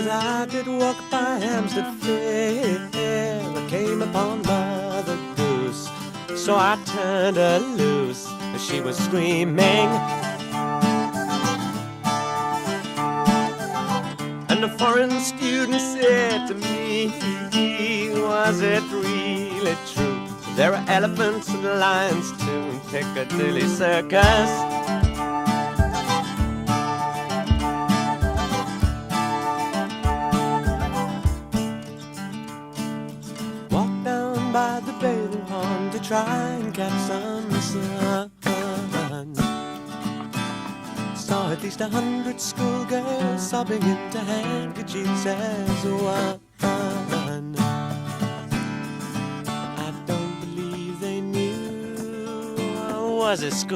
As I did walk by Hampstead Fair, I came upon Mother Goose. So I turned her loose as she was screaming. And the foreign student said to me, was it really true? There are elephants and lions too in Piccadilly Circus. Walked down by the bathing pond to try and catch some sun. Saw at least 100 schoolgirls sobbing into handkerchiefs as one. I don't believe they knew I was a school.